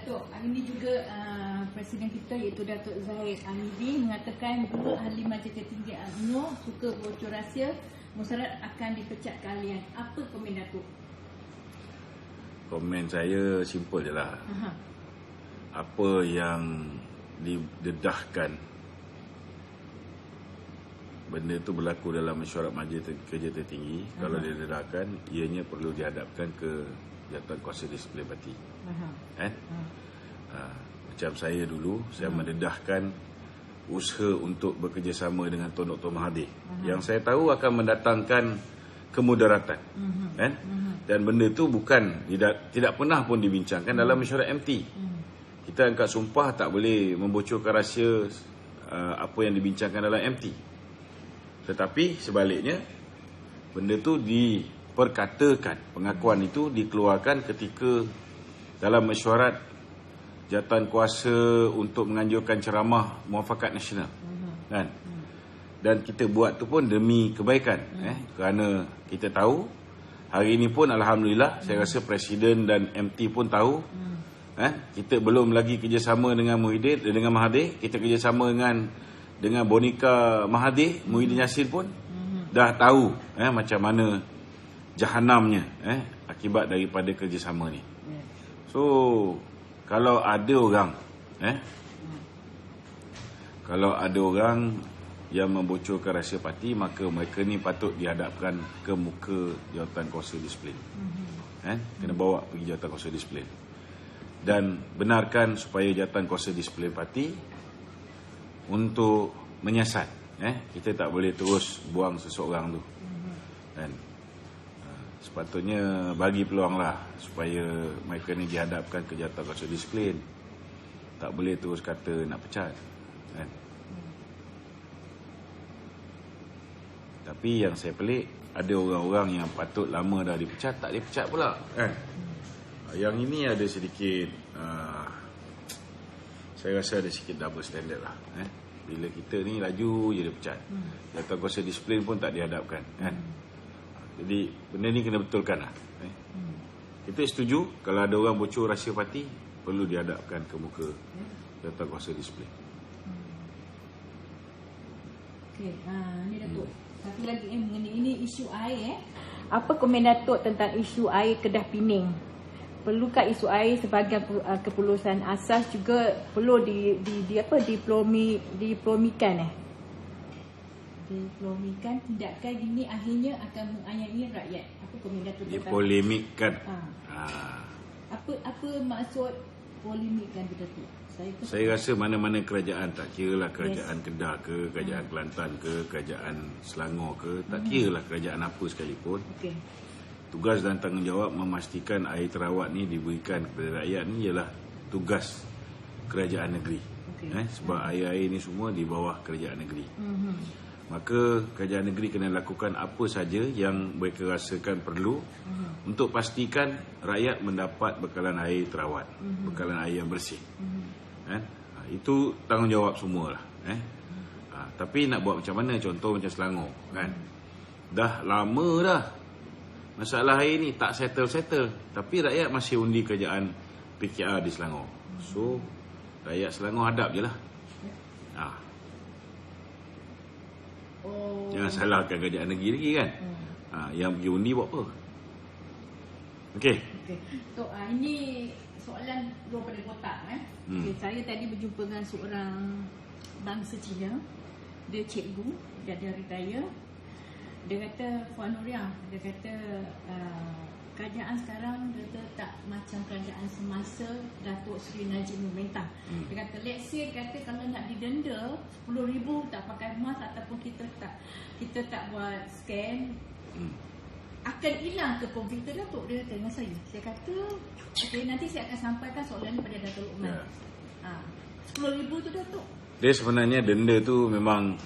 Datuk, hari ini juga Presiden kita iaitu Datuk Zahid Hamidi mengatakan dua ahli Majlis Tertinggi UMNO suka bocor rahsia, Musyarat akan dipecat kalian. Apa komen Datuk? Komen saya simple je lah. Apa yang didedahkan, benda itu berlaku dalam mesyuarat Majlis Kerja Tertinggi. Kalau didedahkan, ianya perlu dihadapkan ke Jawatankuasa Disiplin Parti. Macam saya dulu, saya mendedahkan usaha untuk bekerjasama dengan Tun Dr. Mahathir, yang saya tahu akan mendatangkan kemudaratan. Dan benda itu bukan tidak pernah pun dibincangkan dalam mesyuarat MT. Kita angkat sumpah tak boleh membocorkan rahsia apa yang dibincangkan dalam MT. Tetapi sebaliknya, benda itu diperkatakan, pengakuan itu dikeluarkan ketika dalam mesyuarat Jawatankuasa untuk menganjurkan ceramah muafakat nasional. Dan kita buat tu pun demi kebaikan. Kerana kita tahu, hari ini pun Alhamdulillah, saya rasa Presiden dan MT pun tahu, kita belum lagi kerjasama dengan Mahathir, kita kerjasama dengan Bonika Mahathir, Muhyiddin Yassin pun dah tahu macam mana jahanamnya akibat daripada kerjasama ni. So kalau ada orang yang membocorkan rahsia parti, maka mereka ni patut dihadapkan ke muka Jawatankuasa Disiplin. Kena bawa pergi Jawatankuasa Disiplin. Dan benarkan supaya Jawatankuasa Disiplin Parti untuk menyiasat. Kita tak boleh terus buang seseorang tu. Sepatutnya bagi peluang lah supaya mereka ni dihadapkan ke Jawatankuasa Disiplin. Tak boleh terus kata nak pecat. Tapi yang saya pelik, ada orang-orang yang patut lama dah dipecat, tak dipecat pula. Yang ini ada sedikit, saya rasa ada sedikit double standard lah. Bila kita ni laju je dia pecat, Jawatankuasa Disiplin pun tak dihadapkan. Jadi benda ni kena betulkan lah. Kita setuju kalau ada orang bocor rahsia parti, perlu dihadapkan ke muka Jawatankuasa Disiplin. Okey, ni Datuk. Satu lagi mengenai ini isu air. Apa komen Datuk tentang isu air Kedah Pening? Perlukah isu air sebagai keperluan asas juga perlu diplomikan diplomikan, tidakkah ini akhirnya akan menganiaya rakyat? Apa komen Datuk tentang dipolemikkan? Apa maksud polemikkan tu Datuk? Saya rasa mana-mana kerajaan, tak kira lah kerajaan Kedah ke, kerajaan Kelantan ke, kerajaan Selangor ke, tak kira lah kerajaan apa sekalipun, tugas dan tanggungjawab memastikan air terawat ni diberikan kepada rakyat ni ialah tugas kerajaan negeri. Sebab air-air ni semua di bawah kerajaan negeri. Maka kerajaan negeri kena lakukan apa saja yang mereka rasakan perlu untuk pastikan rakyat mendapat bekalan air terawat, bekalan air yang bersih. Itu tanggungjawab semualah. Tapi nak buat macam mana? Contoh macam Selangor, dah lama dah masalah air ni tak settle, tapi rakyat masih undi kerajaan PKR di Selangor. So rakyat Selangor hadap je lah. Jangan salahkan kerajaan negeri lagi kan. Yang pergi undi buat apa? Okey. So ini soalan daripada kotak. Saya tadi berjumpa dengan seorang bangsa Cina. Dia cikgu, dia dah retire. Dia kata, Puan Nuria, dia kata kerajaan sekarang dia tak macam kerajaan semasa Datuk Seri Najib memerintah. Dia kata, let's say kalau nak didenda 10,000 tak pakai mask ataupun kita tak buat scan, akan hilang ke COVID tu Datuk? Dia kata dengan saya. Saya kata, okay, nanti saya akan sampaikan soalan ni pada Datuk Luqman. 10,000 tu Datuk? Dia sebenarnya denda tu memang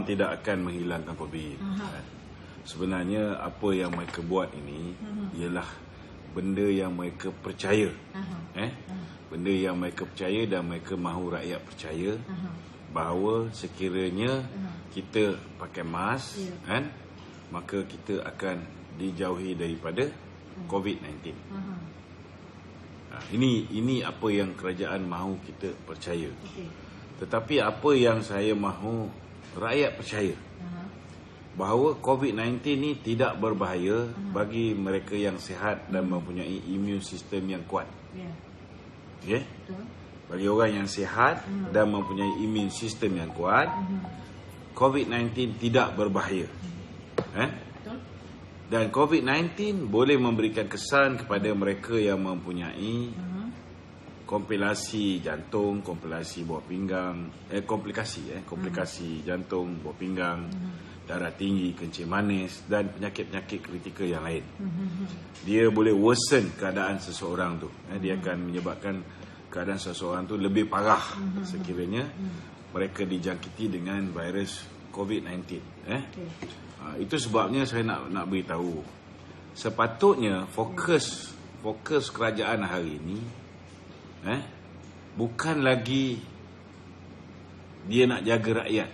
tidak akan menghilangkan COVID. Sebenarnya apa yang mereka buat ini ialah benda yang mereka percaya. Benda yang mereka percaya dan mereka mahu rakyat percaya bahawa sekiranya kita pakai mask, maka kita akan dijauhi daripada COVID-19. Ini apa yang kerajaan mahu kita percaya. Okey. Tetapi apa yang saya mahu rakyat percaya, bahawa COVID-19 ni tidak berbahaya bagi mereka yang sihat dan mempunyai immune system yang kuat. Ya. Okey? Betul. Bagi orang yang sihat dan mempunyai immune system yang kuat, COVID-19 tidak berbahaya. Betul. Dan COVID-19 boleh memberikan kesan kepada mereka yang mempunyai komplikasi jantung, komplikasi buah pinggang, komplikasi jantung, buah pinggang, darah tinggi, kencing manis dan penyakit-penyakit kritikal yang lain. Dia boleh worsen keadaan seseorang tu. Dia akan menyebabkan keadaan seseorang tu lebih parah sekiranya mereka dijangkiti dengan virus COVID-19. Itu sebabnya saya nak beritahu, sepatutnya fokus kerajaan hari ini bukan lagi dia nak jaga rakyat.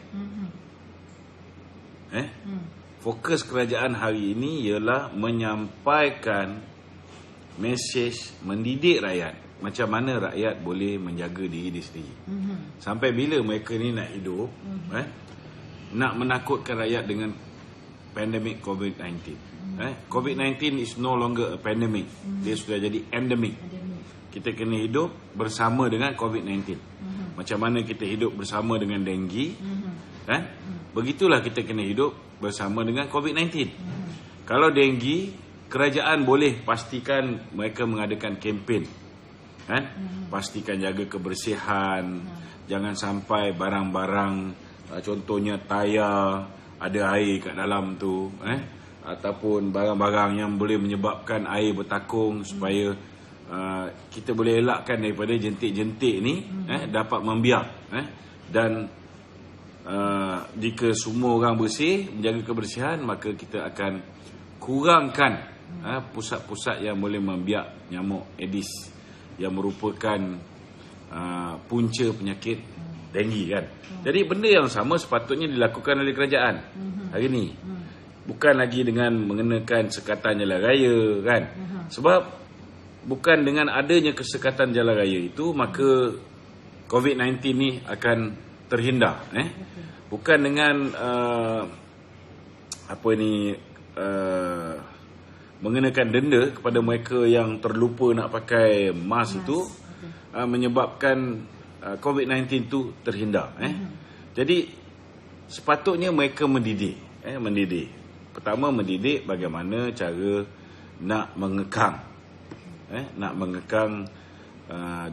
Fokus kerajaan hari ini ialah menyampaikan mesej, mendidik rakyat macam mana rakyat boleh menjaga diri dia sendiri. Sampai bila mereka ni nak hidup, nak menakutkan rakyat dengan pandemik COVID-19. COVID-19 is no longer a pandemic. Dia sudah jadi endemic. Kita kena hidup bersama dengan COVID-19. Macam mana kita hidup bersama dengan denggi, begitulah kita kena hidup bersama dengan COVID-19. Kalau denggi, kerajaan boleh pastikan mereka mengadakan kempen. Pastikan jaga kebersihan, jangan sampai barang-barang, contohnya tayar ada air kat dalam tu, ataupun barang-barang yang boleh menyebabkan air bertakung, supaya kita boleh elakkan daripada jentik-jentik ni dapat membiak. Dan jika semua orang bersih, menjaga kebersihan, maka kita akan kurangkan pusat-pusat yang boleh membiak nyamuk Aedes yang merupakan punca penyakit denggi kan. Jadi benda yang sama sepatutnya dilakukan oleh kerajaan hari ni. Bukan lagi dengan mengenakan sekatan jalan raya kan. Sebab bukan dengan adanya kesekatan jalan raya itu maka COVID-19 ni akan terhindar. Bukan dengan mengenakan denda kepada mereka yang terlupa nak pakai mask itu, menyebabkan COVID-19 itu terhindar. Jadi sepatutnya mereka mendidik. Pertama mendidik bagaimana cara nak mengekang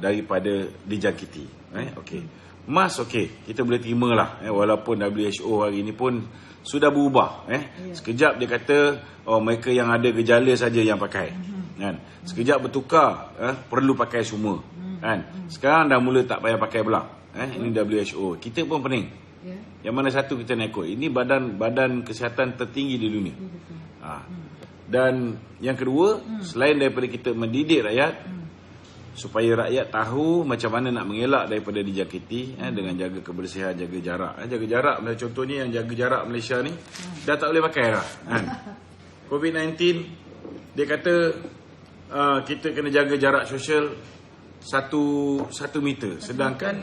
daripada dijangkiti. Mask kita boleh terima lah. Walaupun WHO hari ini pun sudah berubah. Sekejap dia kata mereka yang ada gejala saja yang pakai. Sekejap bertukar, perlu pakai semua. Sekarang dah mula tak payah pakai pula. Ini WHO. Kita pun pening. Yang mana satu kita nak ikut? Ini badan kesihatan tertinggi di dunia. Dan yang kedua, selain daripada kita mendidik rakyat supaya rakyat tahu macam mana nak mengelak daripada dijangkiti, dengan jaga kebersihan, jaga jarak. Jaga jarak, contohnya yang jaga jarak Malaysia ni dah tak boleh pakai dah. COVID-19 dia kata kita kena jaga jarak sosial 1 meter, sedangkan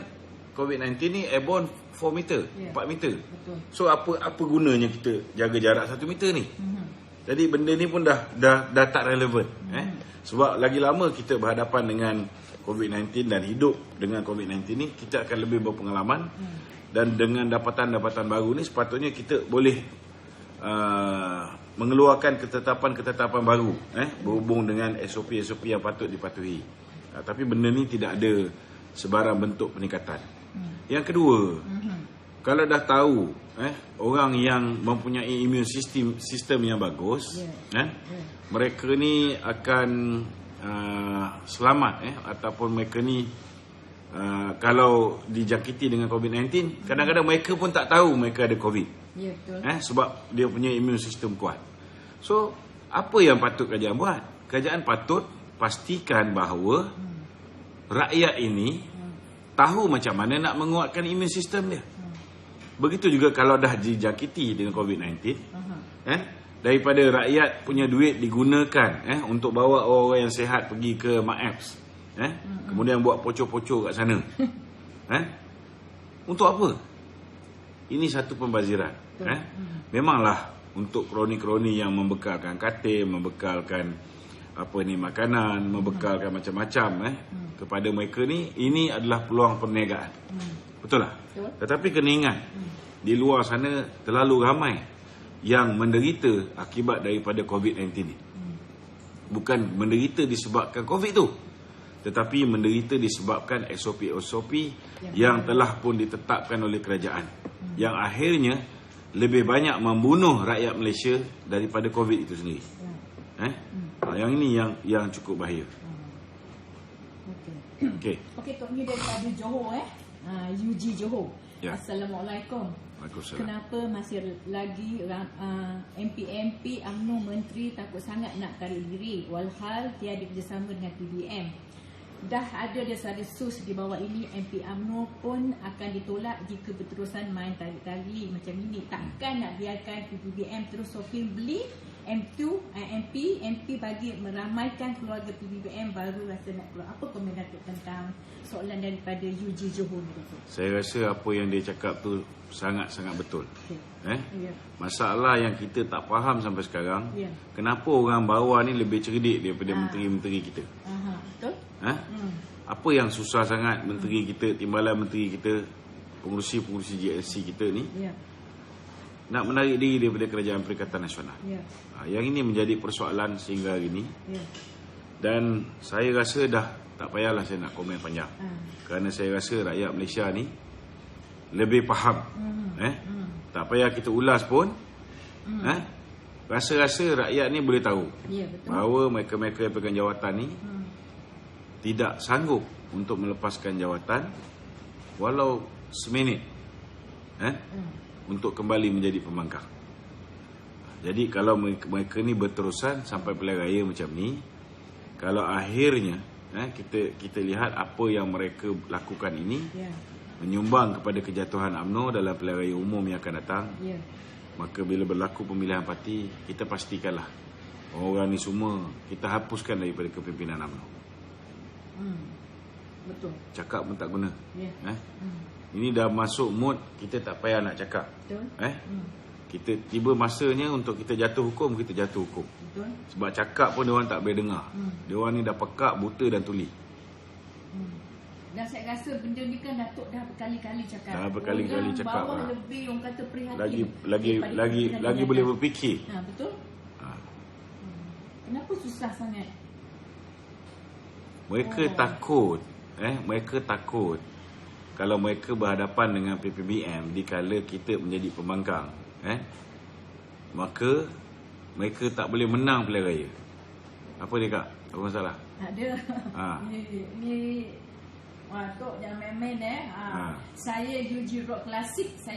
COVID-19 ni airborne 4 meter, 4 meter. So apa gunanya kita jaga jarak 1 meter ni? Jadi benda ni pun dah tak relevan. Sebab lagi lama kita berhadapan dengan COVID-19 dan hidup dengan COVID-19 ni, kita akan lebih berpengalaman. Dan dengan dapatan-dapatan baru ni, sepatutnya kita boleh mengeluarkan ketetapan-ketetapan baru berhubung dengan SOP-SOP yang patut dipatuhi. Tapi benda ni tidak ada sebarang bentuk peningkatan. Yang kedua, kalau dah tahu orang yang mempunyai immune system yang bagus, mereka ni akan selamat, ataupun mereka ni kalau dijangkiti dengan COVID-19, kadang-kadang mereka pun tak tahu mereka ada COVID. Ya, betul. Sebab dia punya immune system kuat. So, apa yang patut kerajaan buat? Kerajaan patut pastikan bahawa rakyat ini tahu macam mana nak menguatkan immune system dia. Begitu juga kalau dah dijangkiti dengan COVID-19, daripada rakyat punya duit digunakan untuk bawa orang-orang yang sihat pergi ke MAEPS, Kemudian buat pocor-pocor kat sana. Untuk apa? Ini satu pembaziran. Memanglah untuk kroni-kroni yang membekalkan katil, membekalkan makanan, membekalkan macam-macam kepada mereka ni, ini adalah peluang perniagaan. Betul tak? Tetapi kena ingat, di luar sana terlalu ramai yang menderita akibat daripada COVID-19 ni. Bukan menderita disebabkan COVID tu, tetapi menderita disebabkan SOP-SOP yang telah pun ditetapkan oleh kerajaan, yang akhirnya lebih banyak membunuh rakyat Malaysia daripada COVID itu sendiri. Yang ini yang cukup bahaya. Okey, Tok Ni daripada Johor UG Johor. Ya. Assalamualaikum. Waalaikumsalam. Kenapa masih lagi MP UMNO menteri takut sangat nak tarik diri walhal tiada kerjasama dengan PBM? Dah ada desas-desus di bawah ini MP UMNO pun akan ditolak jika berterusan main tarik-tarik macam ini. Takkan nak biarkan PBM terus sofing beli MP bagi meramaikan keluarga PBM baru rasa nak keluar. Apa komen Datuk tentang soalan daripada UG Johor ni, Datuk? Saya rasa apa yang dia cakap tu sangat-sangat betul. Ya. Masalah yang kita tak faham sampai sekarang, kenapa orang bawah ni lebih cerdik daripada menteri-menteri kita? Betul? Apa yang susah sangat menteri kita, timbalan menteri kita, pengurusi-pengurusi GLC kita ni nak menarik diri daripada Kerajaan Perikatan Nasional. Yang ini menjadi persoalan sehingga hari ini. Dan saya rasa dah tak payahlah saya nak komen panjang. Kerana saya rasa rakyat Malaysia ni lebih faham. Tak payah kita ulas pun. Rasa-rasa rakyat ni boleh tahu bahawa mereka-mereka yang pegang jawatan ni tidak sanggup untuk melepaskan jawatan walau seminit untuk kembali menjadi pembangkang. Jadi kalau mereka ni berterusan sampai pilihan raya macam ni, kalau akhirnya kita lihat apa yang mereka lakukan ini menyumbang kepada kejatuhan UMNO dalam pilihan raya umum yang akan datang, maka bila berlaku pemilihan parti, kita pastikanlah orang ni semua kita hapuskan daripada kepimpinan UMNO. Betul. Cakap pun tak guna. Ini dah masuk mood kita tak payah nak cakap. Betul. Kita tiba masanya untuk kita jatuh hukum, kita jatuh hukum. Betul. Sebab cakap pun diorang tak boleh dengar. Diorang ni dah pekak, buta dan tuli. Dan saya rasa benda ni kan Datuk dah berkali-kali cakap. Dah berkali-kali orang cakap. Bawah lebih orang kata prihatin. Lagi boleh berfikir. Betul. Kenapa susah sangat? Mereka takut. Mereka takut kalau mereka berhadapan dengan PPBM dikala kita menjadi pembangkang, maka mereka tak boleh menang pilihan raya. Apa dia, Kak? Apa masalah? Ada. Ni Tok jangan main-main. Saya UG Rock Klasik. Saya